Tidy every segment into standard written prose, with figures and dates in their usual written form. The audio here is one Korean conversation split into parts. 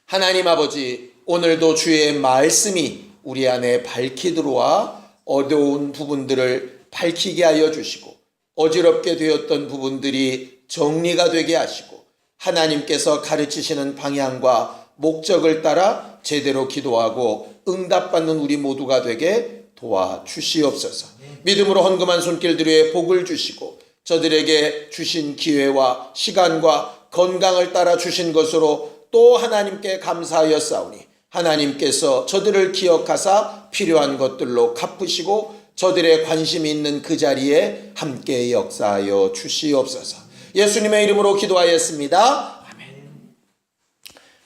하나님 아버지, 오늘도 주의 말씀이 우리 안에 밝히 들어와 어두운 부분들을 밝히게 하여 주시고, 어지럽게 되었던 부분들이 정리가 되게 하시고, 하나님께서 가르치시는 방향과 목적을 따라 제대로 기도하고 응답받는 우리 모두가 되게 도와주시옵소서. 믿음으로 헌금한 손길들의 복을 주시고, 저들에게 주신 기회와 시간과 건강을 따라 주신 것으로 또 하나님께 감사하였사오니, 하나님께서 저들을 기억하사 필요한 것들로 갚으시고 저들의 관심이 있는 그 자리에 함께 역사하여 주시옵소서. 예수님의 이름으로 기도하였습니다. 아멘.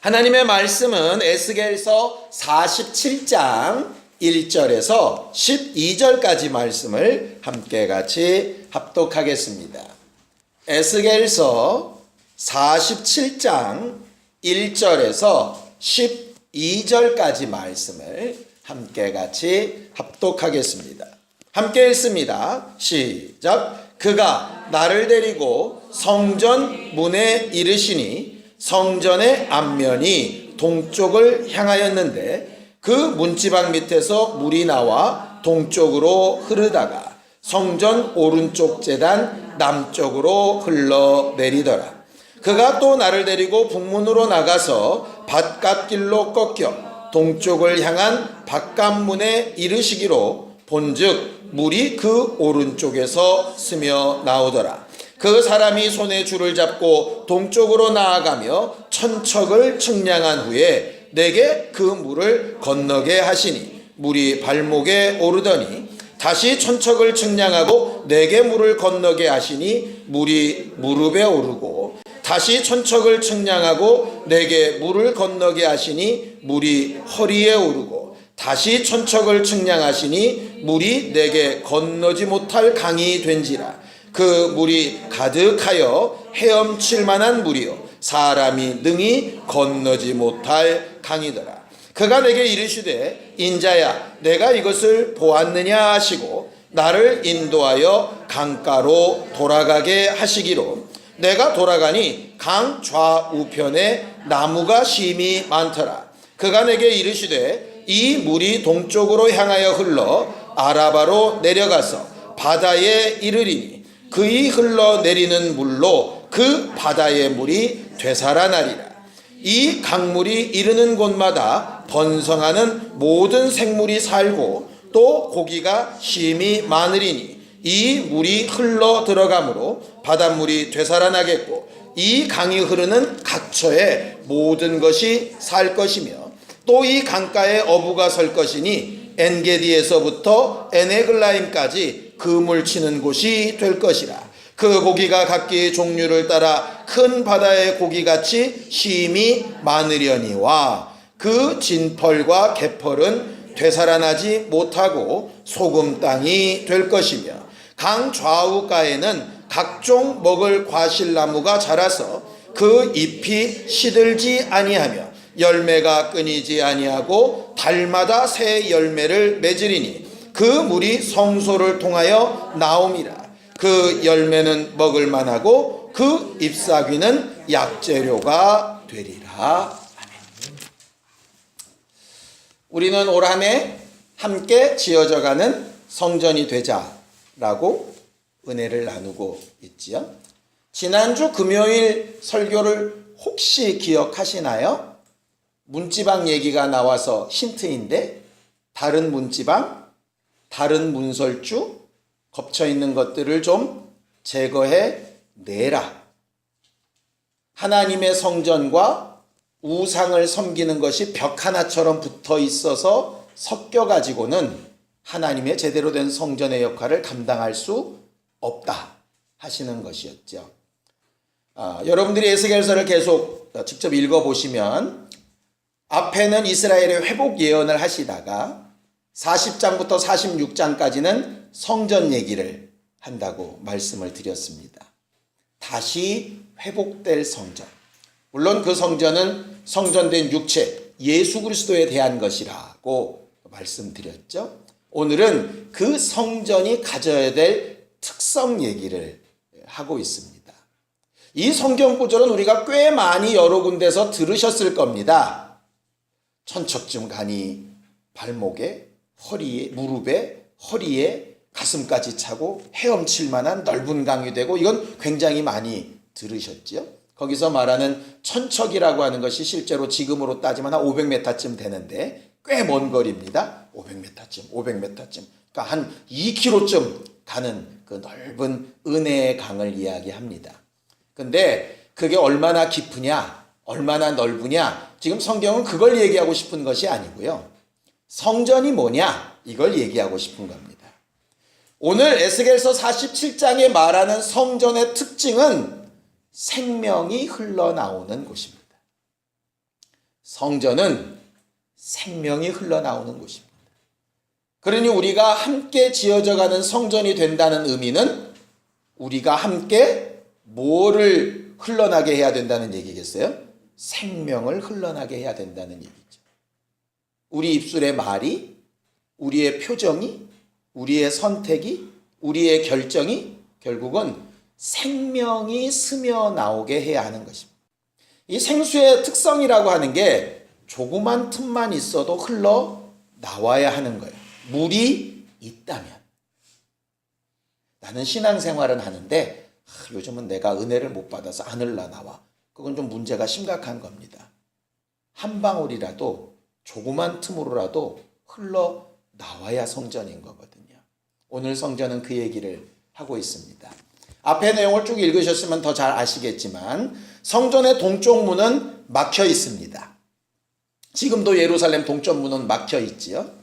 하나님의 말씀은 에스겔서 47장 1절에서 12절까지 말씀을 함께 같이 합독하겠습니다. 에스겔서 47장 1절에서 12절까지 말씀을 함께 같이 합독하겠습니다. 함께 읽습니다. 시작. 그가 나를 데리고 성전 문에 이르시니 성전의 앞면이 동쪽을 향하였는데 그 문지방 밑에서 물이 나와 동쪽으로 흐르다가 성전 오른쪽 제단 남쪽으로 흘러내리더라. 그가 또 나를 데리고 북문으로 나가서 바깥길로 꺾여 동쪽을 향한 바깥문에 이르시기로 본즉 물이 그 오른쪽에서 스며 나오더라. 그 사람이 손에 줄을 잡고 동쪽으로 나아가며 천척을 측량한 후에 내게 그 물을 건너게 하시니 물이 발목에 오르더니 다시 천척을 측량하고 내게 물을 건너게 하시니 물이 무릎에 오르고 다시 천척을 측량하고 내게 물을 건너게 하시니 물이 허리에 오르고 다시 천척을 측량하시니 물이 내게 건너지 못할 강이 된지라. 그 물이 가득하여 헤엄칠 만한 물이요 사람이 능히 건너지 못할 강이더라. 그가 내게 이르시되 인자야 내가 이것을 보았느냐 하시고 나를 인도하여 강가로 돌아가게 하시기로 내가 돌아가니 강 좌우편에 나무가 심이 많더라. 그가 내게 이르시되 이 물이 동쪽으로 향하여 흘러 아라바로 내려가서 바다에 이르리니 그이 흘러내리는 물로 그 바다의 물이 되살아나리라. 이 강물이 이르는 곳마다 번성하는 모든 생물이 살고 또 고기가 심이 많으리니 이 물이 흘러 들어가므로 바닷물이 되살아나겠고 이 강이 흐르는 각처에 모든 것이 살 것이며 또 이 강가에 어부가 설 것이니 엔게디에서부터 에네글라임까지 그물 치는 곳이 될 것이라. 그 고기가 각기 종류를 따라 큰 바다의 고기같이 심이 많으려니와 그 진펄과 개펄은 되살아나지 못하고 소금 땅이 될 것이며 강 좌우가에는 각종 먹을 과실나무가 자라서 그 잎이 시들지 아니하며 열매가 끊이지 아니하고 달마다 새 열매를 맺으리니 그 물이 성소를 통하여 나옴이라. 그 열매는 먹을 만하고 그 잎사귀는 약재료가 되리라. 아멘. 우리는 올 한 해 함께 지어져가는 성전이 되자라고 은혜를 나누고 있지요. 지난주 금요일 설교를 혹시 기억하시나요? 문지방 얘기가 나와서 힌트인데 다른 문지방, 다른 문설주 겹쳐있는 것들을 좀 제거해 내라. 하나님의 성전과 우상을 섬기는 것이 벽 하나처럼 붙어 있어서 섞여가지고는 하나님의 제대로 된 성전의 역할을 감당할 수 없다 하시는 것이었죠. 여러분들이 에스겔서를 계속 직접 읽어보시면 앞에는 이스라엘의 회복 예언을 하시다가 40장부터 46장까지는 성전 얘기를 한다고 말씀을 드렸습니다. 다시 회복될 성전. 물론 그 성전은 성전된 육체 예수 그리스도에 대한 것이라고 말씀드렸죠. 오늘은 그 성전이 가져야 될 특성 얘기를 하고 있습니다. 이 성경 구절은 우리가 꽤 많이 여러 군데서 들으셨을 겁니다. 천척쯤 가니 발목에, 허리에, 무릎에, 허리에, 가슴까지 차고 헤엄칠 만한 넓은 강이 되고, 이건 굉장히 많이 들으셨죠? 거기서 말하는 천척이라고 하는 것이 실제로 지금으로 따지면 한 500m쯤 되는데 꽤 먼 거리입니다. 500m쯤. 그러니까 한 2km쯤 가는 그 넓은 은혜의 강을 이야기합니다. 근데 그게 얼마나 깊으냐, 얼마나 넓으냐, 지금 성경은 그걸 얘기하고 싶은 것이 아니고요. 성전이 뭐냐, 이걸 얘기하고 싶은 겁니다. 오늘 에스겔서 47장에 말하는 성전의 특징은 생명이 흘러나오는 곳입니다. 성전은 생명이 흘러나오는 곳입니다. 그러니 우리가 함께 지어져 가는 성전이 된다는 의미는 우리가 함께 뭐를 흘러나게 해야 된다는 얘기겠어요? 생명을 흘러나게 해야 된다는 얘기죠. 우리 입술의 말이, 우리의 표정이, 우리의 선택이, 우리의 결정이 결국은 생명이 스며 나오게 해야 하는 것입니다. 이 생수의 특성이라고 하는 게 조그만 틈만 있어도 흘러나와야 하는 거예요. 물이 있다면. 나는 신앙생활은 하는데 요즘은 내가 은혜를 못 받아서 안 흘러나와. 그건 좀 문제가 심각한 겁니다. 한 방울이라도 조그만 틈으로라도 흘러나와야 성전인 거거든요. 오늘 성전은 그 얘기를 하고 있습니다. 앞의 내용을 쭉 읽으셨으면 더 잘 아시겠지만 성전의 동쪽 문은 막혀 있습니다. 지금도 예루살렘 동쪽 문은 막혀 있지요.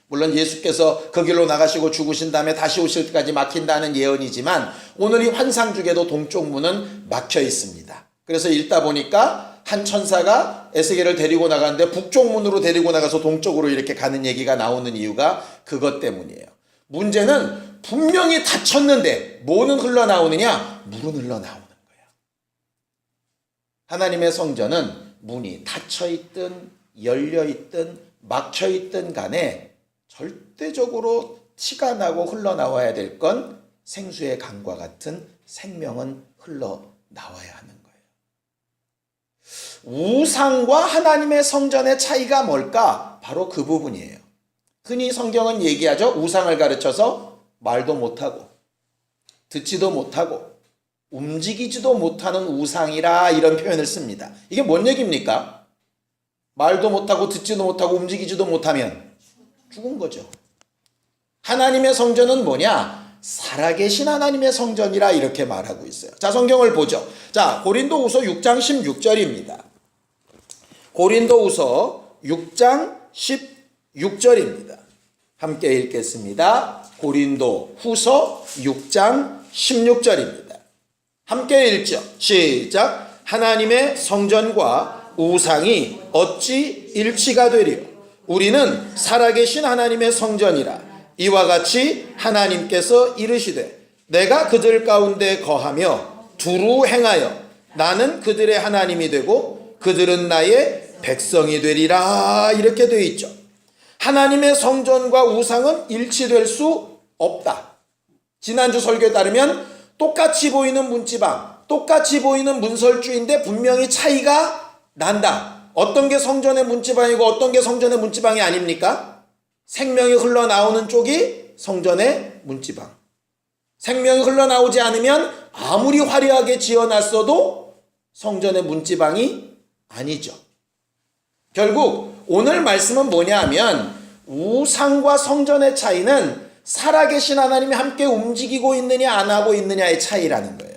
물론 예수께서 그 길로 나가시고 죽으신 다음에 다시 오실 때까지 막힌다는 예언이지만 오늘 이 환상중에도 동쪽 문은 막혀 있습니다. 그래서 읽다 보니까 한 천사가 에스겔을 데리고 나가는데 북쪽 문으로 데리고 나가서 동쪽으로 이렇게 가는 얘기가 나오는 이유가 그것 때문이에요. 문제는 분명히 닫혔는데 뭐는 흘러나오느냐? 물은 흘러나오는 거예요. 하나님의 성전은 문이 닫혀있든 열려있든 막혀있든 간에 절대적으로 티가 나고 흘러나와야 될 건 생수의 강과 같은 생명은 흘러나와야 하는 거예요. 우상과 하나님의 성전의 차이가 뭘까? 바로 그 부분이에요. 흔히 성경은 얘기하죠. 우상을 가르쳐서 말도 못하고 듣지도 못하고 움직이지도 못하는 우상이라 이런 표현을 씁니다. 이게 뭔 얘기입니까? 말도 못하고 듣지도 못하고 움직이지도 못하면 죽은 거죠. 하나님의 성전은 뭐냐? 살아계신 하나님의 성전이라 이렇게 말하고 있어요. 자, 성경을 보죠. 자, 고린도후서 6장 16절입니다. 고린도후서 6장 16절입니다. 함께 읽겠습니다. 고린도후서 6장 16절입니다. 함께 읽죠. 시작. 하나님의 성전과 우상이 어찌 일치가 되리요? 우리는 살아계신 하나님의 성전이라. 이와 같이 하나님께서 이르시되 내가 그들 가운데 거하며 두루 행하여 나는 그들의 하나님이 되고 그들은 나의 백성이 되리라. 이렇게 되어 있죠. 하나님의 성전과 우상은 일치될 수 없다. 지난주 설교에 따르면 똑같이 보이는 문지방, 똑같이 보이는 문설주인데 분명히 차이가 난다. 어떤 게 성전의 문지방이고 어떤 게 성전의 문지방이 아닙니까? 생명이 흘러나오는 쪽이 성전의 문지방. 생명이 흘러나오지 않으면 아무리 화려하게 지어놨어도 성전의 문지방이 아니죠. 결국 오늘 말씀은 뭐냐 하면 우상과 성전의 차이는 살아계신 하나님이 함께 움직이고 있느냐 안 하고 있느냐의 차이라는 거예요.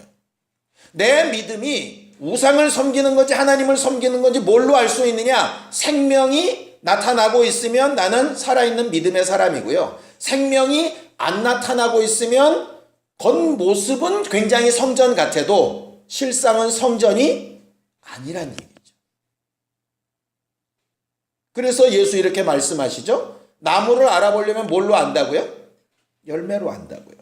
내 믿음이 우상을 섬기는 건지 하나님을 섬기는 건지 뭘로 알 수 있느냐? 생명이 나타나고 있으면 나는 살아있는 믿음의 사람이고요. 생명이 안 나타나고 있으면 겉모습은 굉장히 성전 같아도 실상은 성전이 아니란 얘기죠. 그래서 예수 이렇게 말씀하시죠. 나무를 알아보려면 뭘로 안다고요? 열매로 안다고요.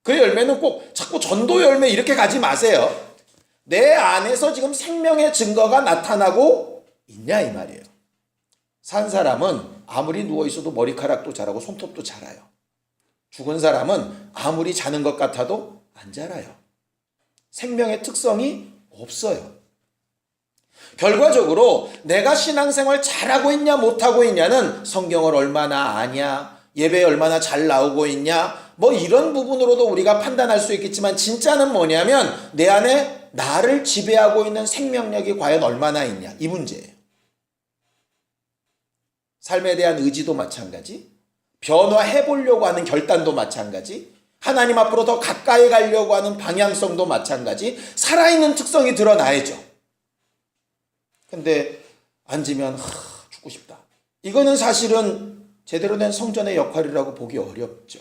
그 열매는 꼭 자꾸 전도 열매 이렇게 가지 마세요. 내 안에서 지금 생명의 증거가 나타나고 있냐 이 말이에요. 산 사람은 아무리 누워있어도 머리카락도 자라고 손톱도 자라요. 죽은 사람은 아무리 자는 것 같아도 안 자라요. 생명의 특성이 없어요. 결과적으로 내가 신앙생활 잘하고 있냐 못하고 있냐는 성경을 얼마나 아냐, 예배에 얼마나 잘 나오고 있냐, 뭐 이런 부분으로도 우리가 판단할 수 있겠지만, 진짜는 뭐냐면 내 안에 나를 지배하고 있는 생명력이 과연 얼마나 있냐, 이 문제예요. 삶에 대한 의지도 마찬가지, 변화해보려고 하는 결단도 마찬가지, 하나님 앞으로 더 가까이 가려고 하는 방향성도 마찬가지, 살아있는 특성이 드러나야죠. 근데 앉으면 죽고 싶다, 이거는 사실은 제대로 된 성전의 역할이라고 보기 어렵죠.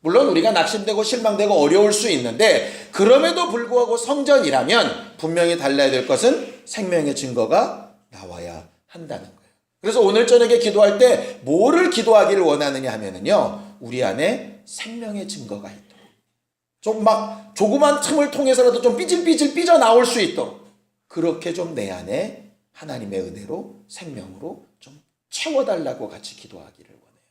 물론 우리가 낙심되고 실망되고 어려울 수 있는데, 그럼에도 불구하고 성전이라면 분명히 달라야 될 것은 생명의 증거가 나와야 한다는 거예요. 그래서 오늘 저녁에 기도할 때 뭐를 기도하기를 원하느냐 하면은요, 우리 안에 생명의 증거가 있도록, 좀 막 조그만 틈을 통해서라도 좀 삐질삐질 삐져나올 수 있도록, 그렇게 좀 내 안에 하나님의 은혜로, 생명으로 좀 채워달라고 같이 기도하기를 원해요.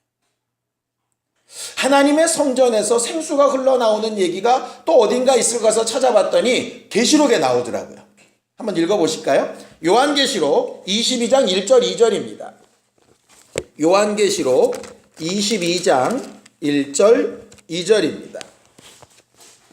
하나님의 성전에서 생수가 흘러나오는 얘기가 또 어딘가 있을 가서 찾아봤더니 계시록에 나오더라고요. 한번 읽어보실까요? 요한계시록 22장 1절 2절입니다. 요한계시록 22장 1절 2절입니다.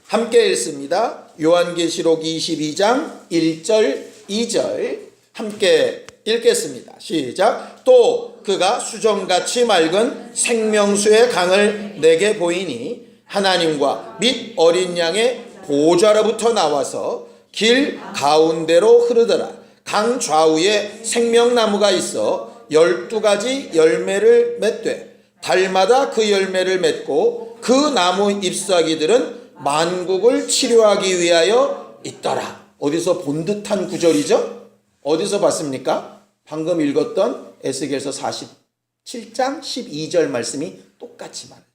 함께 읽습니다. 요한계시록 22장 1절 2절 함께 읽겠습니다. 시작. 또 그가 수정같이 맑은 생명수의 강을 내게 보이니 하나님과 및 어린 양의 보좌로부터 나와서 길 가운데로 흐르더라. 강 좌우에 생명나무가 있어 12가지 열매를 맺되 달마다 그 열매를 맺고 그 나무 잎사귀들은 만국을 치료하기 위하여 있더라. 어디서 본 듯한 구절이죠? 어디서 봤습니까? 방금 읽었던 에스겔서 47장 12절 말씀이 똑같이 말하죠.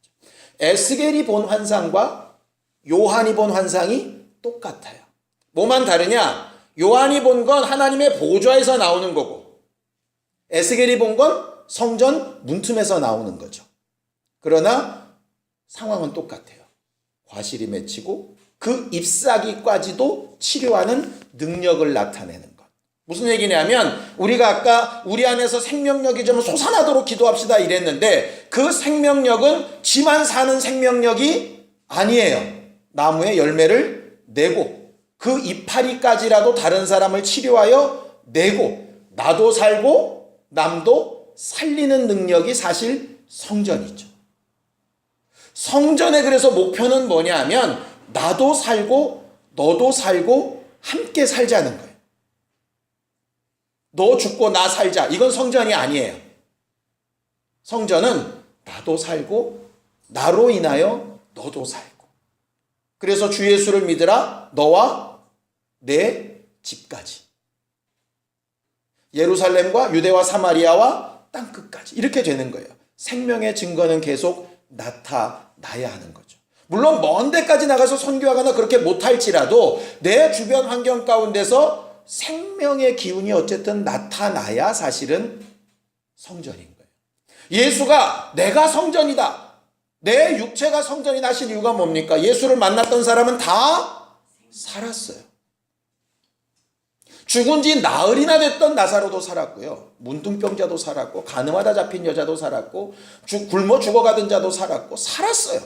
에스겔이 본 환상과 요한이 본 환상이 똑같아요. 뭐만 다르냐? 요한이 본 건 하나님의 보좌에서 나오는 거고, 에스겔이 본 건 성전 문틈에서 나오는 거죠. 그러나 상황은 똑같아요. 과실이 맺히고 그 잎사귀까지도 치료하는 능력을 나타내는 것. 무슨 얘기냐면, 우리가 아까 우리 안에서 생명력이 좀 솟아나도록 기도합시다 이랬는데, 그 생명력은 지만 사는 생명력이 아니에요. 나무의 열매를 내고 그 이파리까지라도 다른 사람을 치료하여 내고, 나도 살고 남도 살리는 능력이 사실 성전이죠. 성전의 그래서 목표는 뭐냐 하면, 나도 살고 너도 살고 함께 살자는 거예요. 너 죽고 나 살자, 이건 성전이 아니에요. 성전은 나도 살고 나로 인하여 너도 살고, 그래서 주 예수를 믿으라, 너와 내 집까지, 예루살렘과 유대와 사마리아와 땅끝까지, 이렇게 되는 거예요. 생명의 증거는 계속 나타나야 하는 거죠. 물론 먼 데까지 나가서 선교하거나 그렇게 못할지라도 내 주변 환경 가운데서 생명의 기운이 어쨌든 나타나야 사실은 성전인 거예요. 예수가 내가 성전이다, 내 육체가 성전이다 하신 이유가 뭡니까? 예수를 만났던 사람은 다 살았어요. 죽은 지 나흘이나 됐던 나사로도 살았고요, 문둥병자도 살았고, 간음하다 잡힌 여자도 살았고, 굶어 죽어가던 자도 살았고, 살았어요.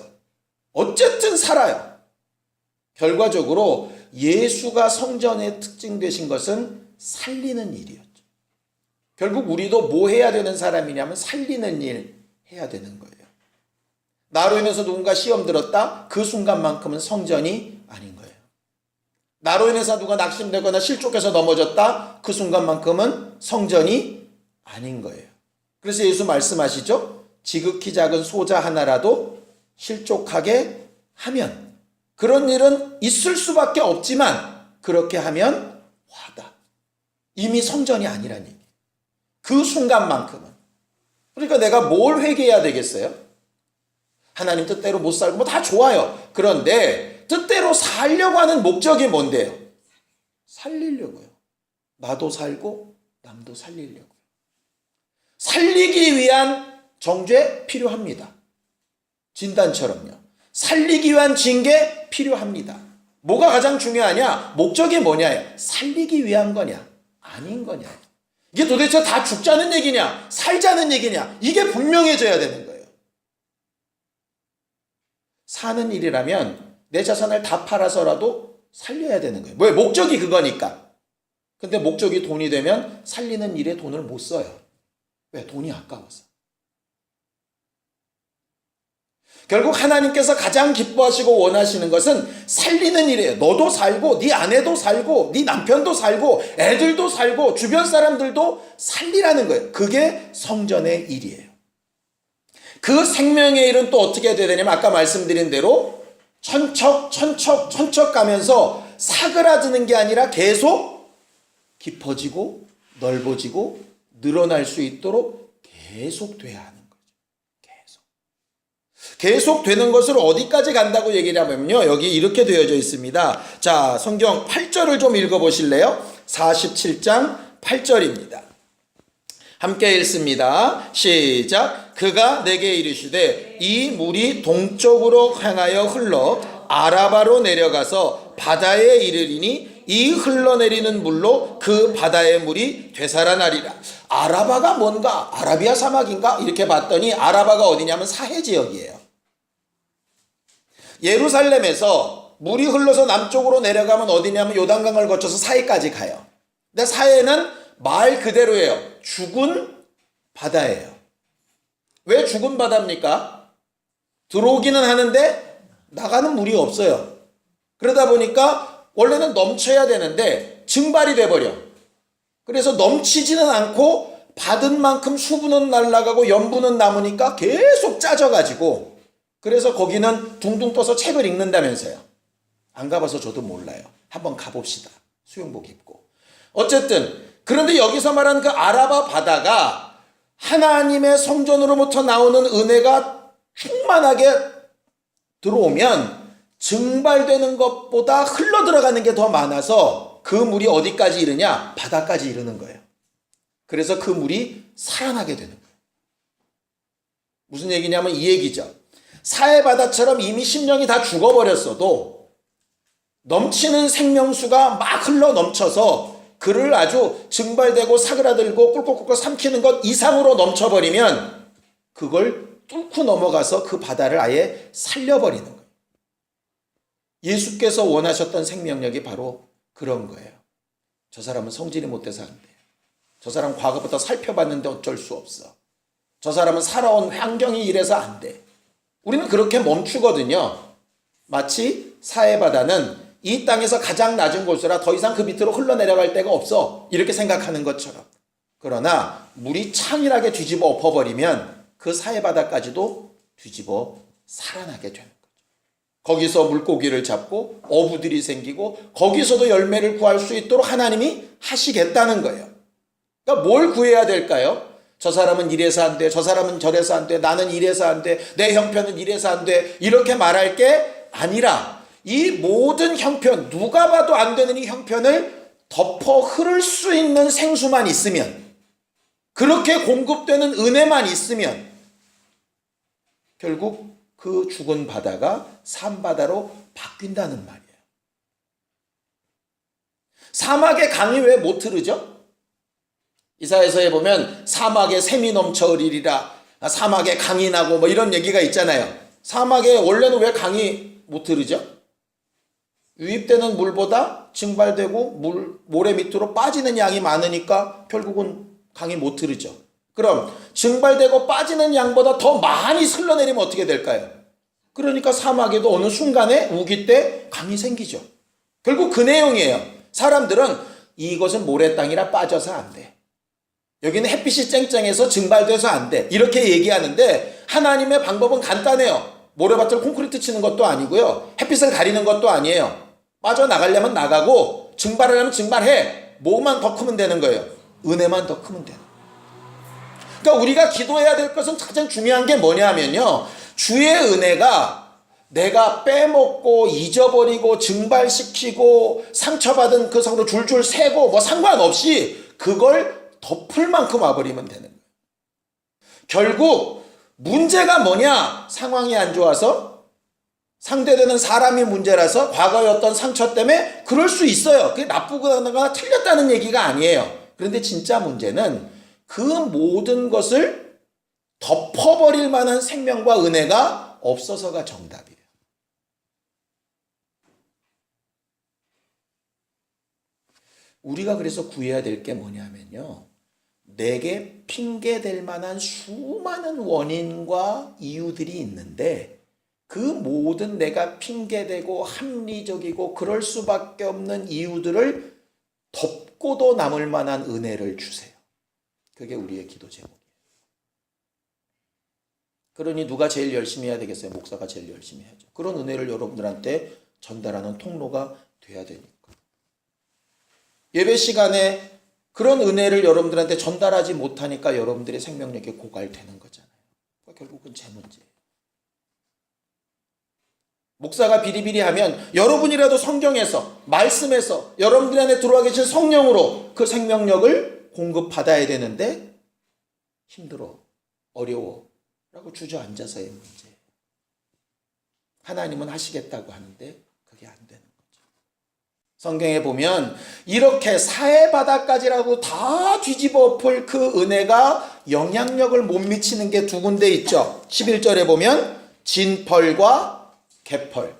어쨌든 살아요. 결과적으로 예수가 성전의 특징 되신 것은 살리는 일이었죠. 결국 우리도 뭐 해야 되는 사람이냐면 살리는 일 해야 되는 거예요. 나로 인해서 누군가 시험 들었다, 그 순간만큼은 성전이 아닌 거예요. 나로 인해서 누가 낙심되거나 실족해서 넘어졌다, 그 순간만큼은 성전이 아닌 거예요. 그래서 예수 말씀하시죠. 지극히 작은 소자 하나라도 실족하게 하면, 그런 일은 있을 수밖에 없지만 그렇게 하면 화다. 이미 성전이 아니란 얘기. 그 순간만큼은. 그러니까 내가 뭘 회개해야 되겠어요? 하나님 뜻대로 못 살고 뭐 다 좋아요. 그런데 뜻대로 살려고 하는 목적이 뭔데요? 살리려고요. 나도 살고 남도 살리려고요. 살리기 위한 정죄 필요합니다. 진단처럼요. 살리기 위한 징계 필요합니다. 뭐가 가장 중요하냐? 목적이 뭐냐? 살리기 위한 거냐? 아닌 거냐? 이게 도대체 다 죽자는 얘기냐? 살자는 얘기냐? 이게 분명해져야 되는 거예요. 사는 일이라면 내 자산을 다 팔아서라도 살려야 되는 거예요. 왜? 목적이 그거니까. 근데 목적이 돈이 되면 살리는 일에 돈을 못 써요. 왜? 돈이 아까워서. 결국 하나님께서 가장 기뻐하시고 원하시는 것은 살리는 일이에요. 너도 살고 네 아내도 살고 네 남편도 살고 애들도 살고 주변 사람들도 살리라는 거예요. 그게 성전의 일이에요. 그 생명의 일은 또 어떻게 돼야 되냐면 아까 말씀드린 대로 천척 가면서 사그라드는 게 아니라 계속 깊어지고 넓어지고 늘어날 수 있도록 계속 돼야 하는 거예요. 계속 되는 것으로 어디까지 간다고 얘기를 하면요. 여기 이렇게 되어져 있습니다. 자, 성경 8절을 좀 읽어보실래요? 47장 8절입니다. 함께 읽습니다. 시작. 그가 내게 이르시되 이 물이 동쪽으로 향하여 흘러 아라바로 내려가서 바다에 이르리니 이 흘러내리는 물로 그 바다의 물이 되살아나리라. 아라바가 뭔가? 아라비아 사막인가? 이렇게 봤더니 아라바가 어디냐면 사해 지역이에요. 예루살렘에서 물이 흘러서 남쪽으로 내려가면 어디냐면 요단강을 거쳐서 사해까지 가요. 근데 사해는 말 그대로예요. 죽은 바다예요. 왜 죽은 바다입니까? 들어오기는 하는데 나가는 물이 없어요. 그러다 보니까 원래는 넘쳐야 되는데 증발이 돼버려. 그래서 넘치지는 않고 받은 만큼 수분은 날아가고 염분은 남으니까 계속 짜져가지고 그래서 거기는 둥둥 떠서 책을 읽는다면서요. 안 가봐서 저도 몰라요. 한번 가봅시다. 수영복 입고. 어쨌든 그런데 여기서 말하는 그 아라바 바다가 하나님의 성전으로부터 나오는 은혜가 충만하게 들어오면 증발되는 것보다 흘러 들어가는 게 더 많아서 그 물이 어디까지 이르냐? 바다까지 이르는 거예요. 그래서 그 물이 살아나게 되는 거예요. 무슨 얘기냐면 이 얘기죠. 사해바다처럼 이미 심령이 다 죽어버렸어도 넘치는 생명수가 막 흘러 넘쳐서 그를 아주 증발되고 사그라들고 꿀꺽꿀꺽 삼키는 것 이상으로 넘쳐버리면 그걸 뚫고 넘어가서 그 바다를 아예 살려버리는 거예요. 예수께서 원하셨던 생명력이 바로 그런 거예요. 저 사람은 성질이 못돼서 안 돼. 저 사람 과거부터 살펴봤는데 어쩔 수 없어. 저 사람은 살아온 환경이 이래서 안 돼. 우리는 그렇게 멈추거든요. 마치 사해바다는 이 땅에서 가장 낮은 곳이라 더 이상 그 밑으로 흘러내려갈 데가 없어. 이렇게 생각하는 것처럼. 그러나 물이 창일하게 뒤집어 엎어버리면 그 사해바다까지도 뒤집어 살아나게 되는 거죠. 거기서 물고기를 잡고 어부들이 생기고 거기서도 열매를 구할 수 있도록 하나님이 하시겠다는 거예요. 그러니까 뭘 구해야 될까요? 저 사람은 이래서 안 돼. 저 사람은 저래서 안 돼. 나는 이래서 안 돼. 내 형편은 이래서 안 돼. 이렇게 말할 게 아니라 이 모든 형편, 누가 봐도 안 되는 이 형편을 덮어 흐를 수 있는 생수만 있으면, 그렇게 공급되는 은혜만 있으면 결국 그 죽은 바다가 산바다로 바뀐다는 말이에요. 사막의 강이 왜 못 흐르죠? 이사야서에 보면 사막에 샘이 넘쳐 흐리리라, 사막에 강이 나고 뭐 이런 얘기가 있잖아요. 사막에 원래는 왜 강이 못 흐르죠? 유입되는 물보다 증발되고 모래 밑으로 빠지는 양이 많으니까 결국은 강이 못 흐르죠. 그럼 증발되고 빠지는 양보다 더 많이 흘러내리면 어떻게 될까요? 그러니까 사막에도 어느 순간에 우기 때 강이 생기죠. 결국 그 내용이에요. 사람들은 이것은 모래 땅이라 빠져서 안 돼. 여기는 햇빛이 쨍쨍해서 증발돼서 안 돼. 이렇게 얘기하는데 하나님의 방법은 간단해요. 모래밭을 콘크리트 치는 것도 아니고요. 햇빛을 가리는 것도 아니에요. 빠져나가려면 나가고 증발하려면 증발해. 뭐만 더 크면 되는 거예요? 은혜만 더 크면 되는 거예요. 그러니까 우리가 기도해야 될 것은 가장 중요한 게 뭐냐면요. 주의 은혜가 내가 빼먹고 잊어버리고 증발시키고 상처받은 그 상으로 줄줄 새고 뭐 상관없이 그걸 덮을 만큼 와버리면 되는 거예요. 결국 문제가 뭐냐? 상황이 안 좋아서 상대되는 사람이 문제라서 과거의 어떤 상처 때문에 그럴 수 있어요. 그게 나쁘거나 틀렸다는 얘기가 아니에요. 그런데 진짜 문제는 그 모든 것을 덮어버릴 만한 생명과 은혜가 없어서가 정답이에요. 우리가 그래서 구해야 될 게 뭐냐면요. 내게 핑계될 만한 수많은 원인과 이유들이 있는데 그 모든 내가 핑계대고 합리적이고 그럴 수밖에 없는 이유들을 덮고도 남을 만한 은혜를 주세요. 그게 우리의 기도 제목이에요. 그러니 누가 제일 열심히 해야 되겠어요? 목사가 제일 열심히 해야죠. 그런 은혜를 여러분들한테 전달하는 통로가 돼야 되니까. 예배 시간에 그런 은혜를 여러분들한테 전달하지 못하니까 여러분들의 생명력이 고갈되는 거잖아요. 결국은 제 문제예요. 목사가 비리비리하면 여러분이라도 성경에서 말씀에서 여러분들 안에 들어와 계신 성령으로 그 생명력을 공급받아야 되는데 힘들어, 어려워 라고 주저앉아서의 문제예요. 하나님은 하시겠다고 하는데 그게 안 되는 거죠. 성경에 보면 이렇게 사해바다까지라고 다 뒤집어 엎을 그 은혜가 영향력을 못 미치는 게 두 군데 있죠. 11절에 보면 진펄과 갯펄.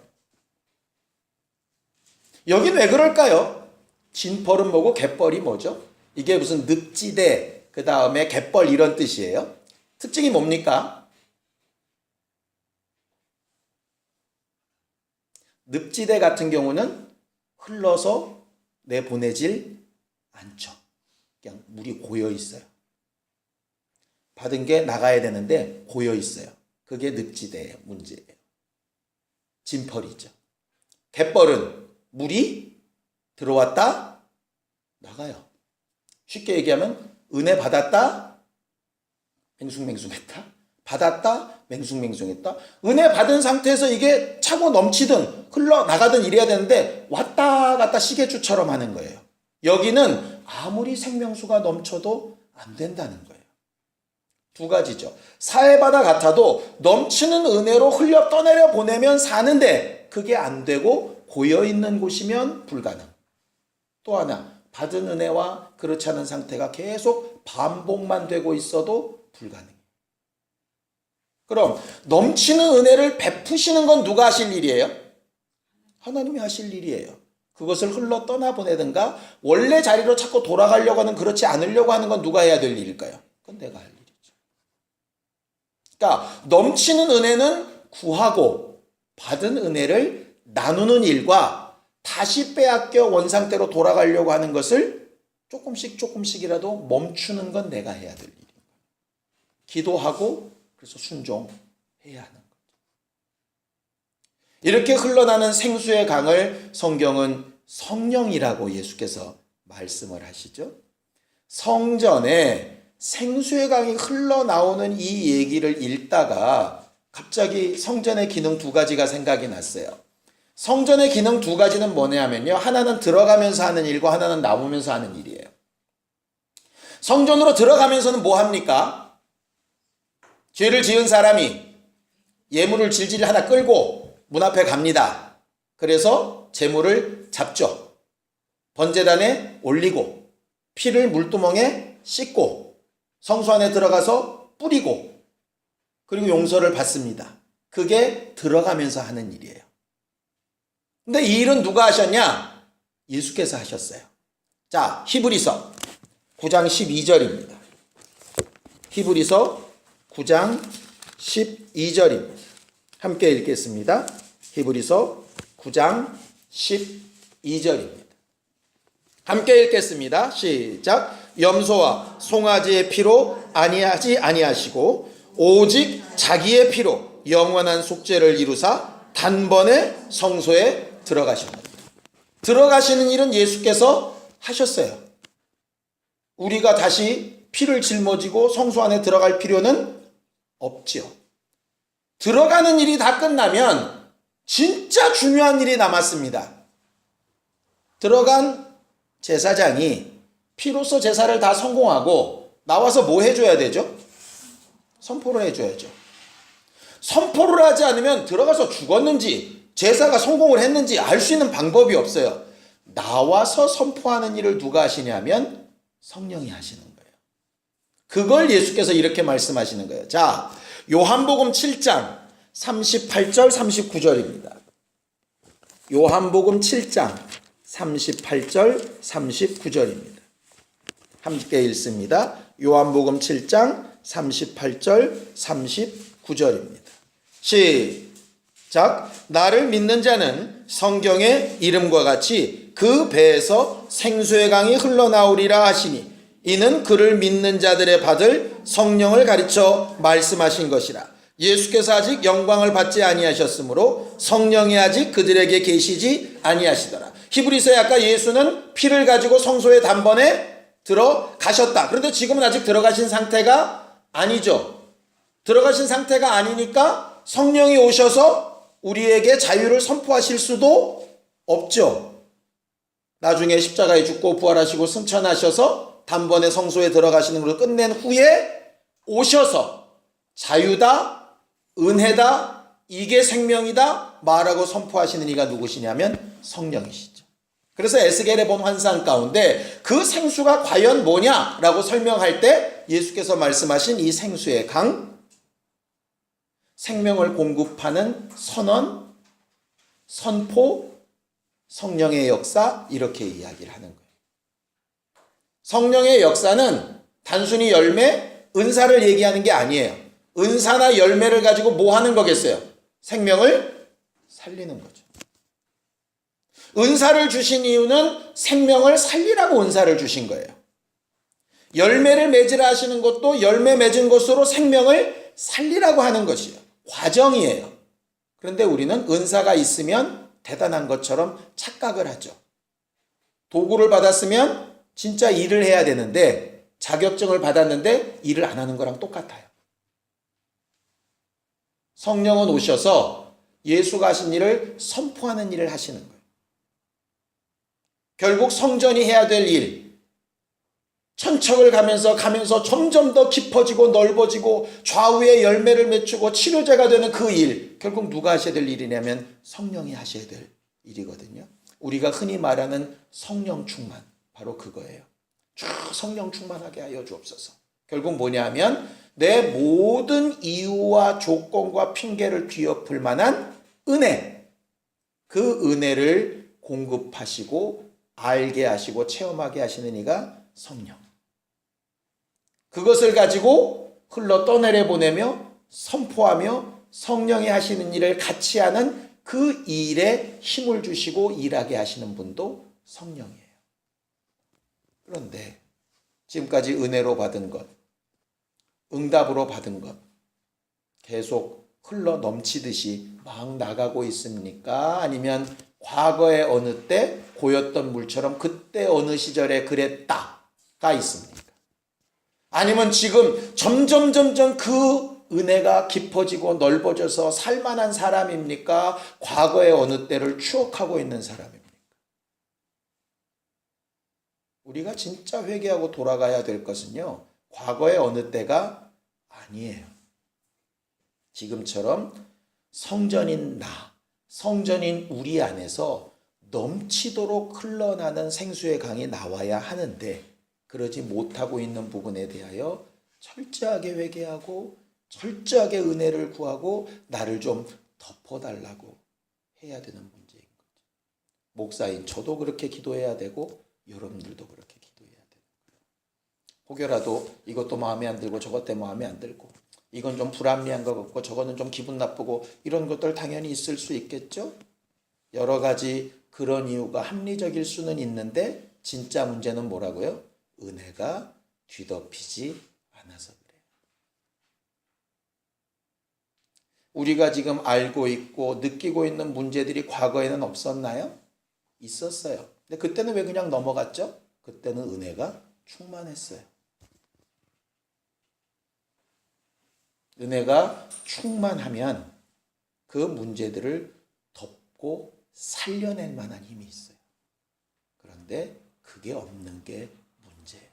여긴 왜 그럴까요? 진펄은 뭐고 갯벌이 뭐죠? 이게 무슨 늪지대, 그 다음에 갯벌 이런 뜻이에요. 특징이 뭡니까? 늪지대 같은 경우는 흘러서 내보내질 않죠. 그냥 물이 고여 있어요. 받은 게 나가야 되는데 고여 있어요. 그게 늪지대의 문제예요. 진펄이죠. 갯벌은 물이 들어왔다 나가요. 쉽게 얘기하면 은혜 받았다 맹숭맹숭했다, 받았다 맹숭맹숭했다. 은혜 받은 상태에서 이게 차고 넘치든 흘러나가든 이래야 되는데 왔다 갔다 시계추처럼 하는 거예요. 여기는 아무리 생명수가 넘쳐도 안 된다는 거예요. 두 가지죠. 사해바다 같아도 넘치는 은혜로 흘려 떠내려 보내면 사는데 그게 안 되고 고여있는 곳이면 불가능. 또 하나, 받은 은혜와 그렇지 않은 상태가 계속 반복만 되고 있어도 불가능해요. 그럼 넘치는 은혜를 베푸시는 건 누가 하실 일이에요? 하나님이 하실 일이에요. 그것을 흘러 떠나보내든가 원래 자리로 자꾸 돌아가려고 하는, 그렇지 않으려고 하는 건 누가 해야 될 일일까요? 그건 내가 할 일이죠. 그러니까 넘치는 은혜는 구하고 받은 은혜를 나누는 일과 다시 빼앗겨 원상태로 돌아가려고 하는 것을 조금씩이라도 멈추는 건 내가 해야 될 일이에요. 기도하고 그래서 순종해야 하는 거죠. 이렇게 흘러나는 생수의 강을 성경은 성령이라고 예수께서 말씀을 하시죠. 성전에 생수의 강이 흘러나오는 이 얘기를 읽다가 갑자기 성전의 기능 두 가지가 생각이 났어요. 성전의 기능 두 가지는 뭐냐면요. 하나는 들어가면서 하는 일과 하나는 나오면서 하는 일이에요. 성전으로 들어가면서는 뭐 합니까? 죄를 지은 사람이 예물을 질질 하나 끌고 문 앞에 갑니다. 그래서 제물을 잡죠. 번제단에 올리고 피를 물두멍에 씻고 성소 안에 들어가서 뿌리고 그리고 용서를 받습니다. 그게 들어가면서 하는 일이에요. 근데 이 일은 누가 하셨냐? 예수께서 하셨어요. 자, 히브리서 9장 12절입니다. 히브리서 9장 12절입니다. 함께 읽겠습니다. 히브리서 9장 12절입니다. 함께 읽겠습니다. 시작. 염소와 송아지의 피로 아니하지 아니하시고 오직 자기의 피로 영원한 속죄를 이루사 단번에 성소에 들어가십니다. 들어가시는 일은 예수께서 하셨어요. 우리가 다시 피를 짊어지고 성소 안에 들어갈 필요는 없지요. 들어가는 일이 다 끝나면 진짜 중요한 일이 남았습니다. 들어간 제사장이 피로써 제사를 다 성공하고 나와서 뭐 해줘야 되죠? 선포를 해줘야죠. 선포를 하지 않으면 들어가서 죽었는지 제사가 성공을 했는지 알 수 있는 방법이 없어요. 나와서 선포하는 일을 누가 하시냐면 성령이 하시는 거예요. 그걸 예수께서 이렇게 말씀하시는 거예요. 자, 요한복음 7장 38절 39절입니다. 요한복음 7장 38절 39절입니다. 함께 읽습니다. 요한복음 7장 38절 39절입니다. 시작. 나를 믿는 자는 성경의 이름과 같이 그 배에서 생수의 강이 흘러나오리라 하시니 이는 그를 믿는 자들의 받을 성령을 가르쳐 말씀하신 것이라. 예수께서 아직 영광을 받지 아니하셨으므로 성령이 아직 그들에게 계시지 아니하시더라. 히브리서에 아까 예수는 피를 가지고 성소의 단번에 들어가셨다. 그런데 지금은 아직 들어가신 상태가 아니죠. 들어가신 상태가 아니니까 성령이 오셔서 우리에게 자유를 선포하실 수도 없죠. 나중에 십자가에 죽고 부활하시고 승천하셔서 단번에 성소에 들어가시는 것을 끝낸 후에 오셔서 자유다, 은혜다, 이게 생명이다 말하고 선포하시는 이가 누구시냐면 성령이시죠. 그래서 에스겔에 본 환상 가운데 그 생수가 과연 뭐냐라고 설명할 때 예수께서 말씀하신 이 생수의 강, 생명을 공급하는 선언, 선포, 성령의 역사 이렇게 이야기를 하는 거예요. 성령의 역사는 단순히 열매, 은사를 얘기하는 게 아니에요. 은사나 열매를 가지고 뭐 하는 거겠어요? 생명을 살리는 거죠. 은사를 주신 이유는 생명을 살리라고 은사를 주신 거예요. 열매를 맺으라 하시는 것도 열매 맺은 것으로 생명을 살리라고 하는 것이에요. 과정이에요. 그런데 우리는 은사가 있으면 대단한 것처럼 착각을 하죠. 도구를 받았으면 진짜 일을 해야 되는데 자격증을 받았는데 일을 안 하는 거랑 똑같아요. 성령은 오셔서 예수가 하신 일을 선포하는 일을 하시는 거예요. 결국 성전이 해야 될 일, 천척을 가면서 점점 더 깊어지고 넓어지고 좌우에 열매를 맺추고 치료제가 되는 그 일, 결국 누가 하셔야 될 일이냐면 성령이 하셔야 될 일이거든요. 우리가 흔히 말하는 성령 충만, 바로 그거예요. 쭉 성령 충만하게 하여 주옵소서. 결국 뭐냐면 내 모든 이유와 조건과 핑계를 뒤엎을 만한 은혜, 그 은혜를 공급하시고 알게 하시고 체험하게 하시는 이가 성령. 그것을 가지고 흘러 떠내려 보내며 선포하며 성령이 하시는 일을 같이 하는 그 일에 힘을 주시고 일하게 하시는 분도 성령이에요. 그런데 지금까지 은혜로 받은 것, 응답으로 받은 것 계속 흘러 넘치듯이 막 나가고 있습니까? 아니면 과거의 어느 때 고였던 물처럼 그때 어느 시절에 그랬다가 있습니까? 아니면 지금 점점 그 은혜가 깊어지고 넓어져서 살만한 사람입니까? 과거의 어느 때를 추억하고 있는 사람입니까? 우리가 진짜 회개하고 돌아가야 될 것은요, 과거의 어느 때가 아니에요. 지금처럼 성전인 나, 성전인 우리 안에서 넘치도록 흘러나는 생수의 강이 나와야 하는데 그러지 못하고 있는 부분에 대하여 철저하게 회개하고 철저하게 은혜를 구하고 나를 좀 덮어달라고 해야 되는 문제인 거죠. 목사인 저도 그렇게 기도해야 되고 여러분들도 그렇게 기도해야 되는 거예요. 혹여라도 이것도 마음에 안 들고 저것 때문에 마음에 안 들고 이건 좀 불합리한 것 같고 저거는 좀 기분 나쁘고 이런 것들 당연히 있을 수 있겠죠. 여러 가지 그런 이유가 합리적일 수는 있는데 진짜 문제는 뭐라고요? 은혜가 뒤덮이지 않아서 그래요. 우리가 지금 알고 있고 느끼고 있는 문제들이 과거에는 없었나요? 있었어요. 근데 그때는 왜 그냥 넘어갔죠? 그때는 은혜가 충만했어요. 은혜가 충만하면 그 문제들을 덮고 살려낼 만한 힘이 있어요. 그런데 그게 없는 게 문제예요.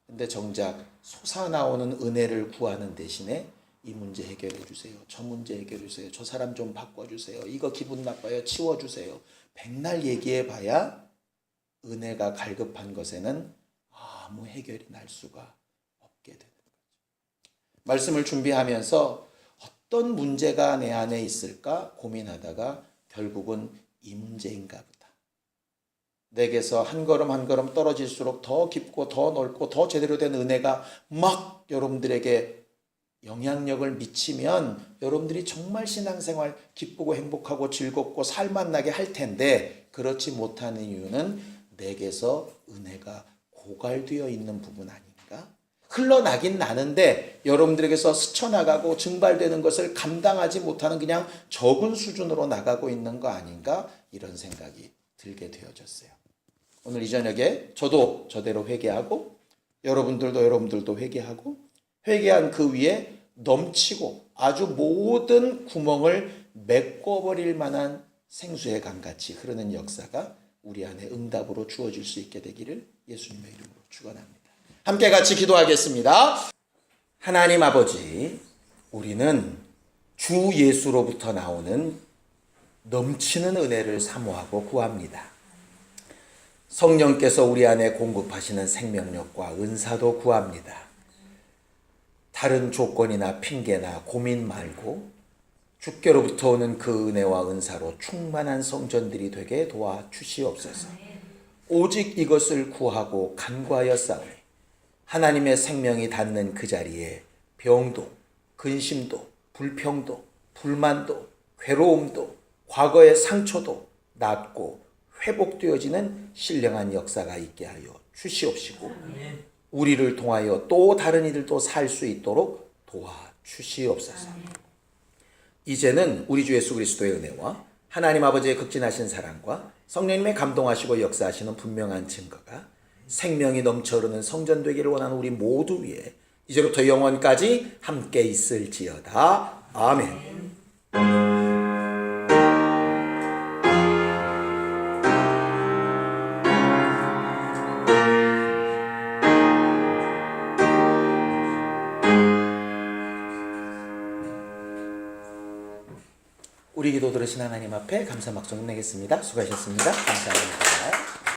근데 정작 솟아나오는 은혜를 구하는 대신에 이 문제 해결해 주세요. 저 문제 해결해 주세요. 저 사람 좀 바꿔주세요. 이거 기분 나빠요. 치워주세요. 백날 얘기해 봐야 은혜가 갈급한 것에는 아무 해결이 날 수가 없게 되는 거죠. 말씀을 준비하면서 어떤 문제가 내 안에 있을까 고민하다가 결국은 이 문제인가 보다. 내게서 한 걸음 한 걸음 떨어질수록 더 깊고 더 넓고 더 제대로 된 은혜가 막 여러분들에게 영향력을 미치면 여러분들이 정말 신앙생활 기쁘고 행복하고 즐겁고 살맛나게 할 텐데 그렇지 못하는 이유는 내게서 은혜가 고갈되어 있는 부분 아닌가? 흘러나긴 나는데 여러분들에게서 스쳐나가고 증발되는 것을 감당하지 못하는 그냥 적은 수준으로 나가고 있는 거 아닌가? 이런 생각이 들게 되어졌어요. 오늘 이 저녁에 저도 저대로 회개하고 여러분들도 회개하고 회개한 그 위에 넘치고 아주 모든 구멍을 메꿔버릴 만한 생수의 강같이 흐르는 역사가 우리 안에 응답으로 주어질 수 있게 되기를 예수님의 이름으로 축원합니다. 함께 같이 기도하겠습니다. 하나님 아버지, 우리는 주 예수로부터 나오는 넘치는 은혜를 사모하고 구합니다. 성령께서 우리 안에 공급하시는 생명력과 은사도 구합니다. 다른 조건이나 핑계나 고민 말고 주께로부터 오는 그 은혜와 은사로 충만한 성전들이 되게 도와주시옵소서. 오직 이것을 구하고 간구하여 싸우니 하나님의 생명이 닿는 그 자리에 병도, 근심도, 불평도, 불만도, 괴로움도, 과거의 상처도 낫고 회복되어지는 신령한 역사가 있게 하여 주시옵시고 우리를 통하여 또 다른 이들도 살 수 있도록 도와주시옵소서. 이제는 우리 주 예수 그리스도의 은혜와 하나님 아버지의 극진하신 사랑과 성령님의 감동하시고 역사하시는 분명한 증거가 생명이 넘쳐 흐르는 성전 되기를 원하는 우리 모두 위에 이제부터 영원까지 함께 있을지어다. 아멘. 우리 기도 들으신 하나님 앞에 감사 막송 내겠습니다. 수고하셨습니다. 감사합니다.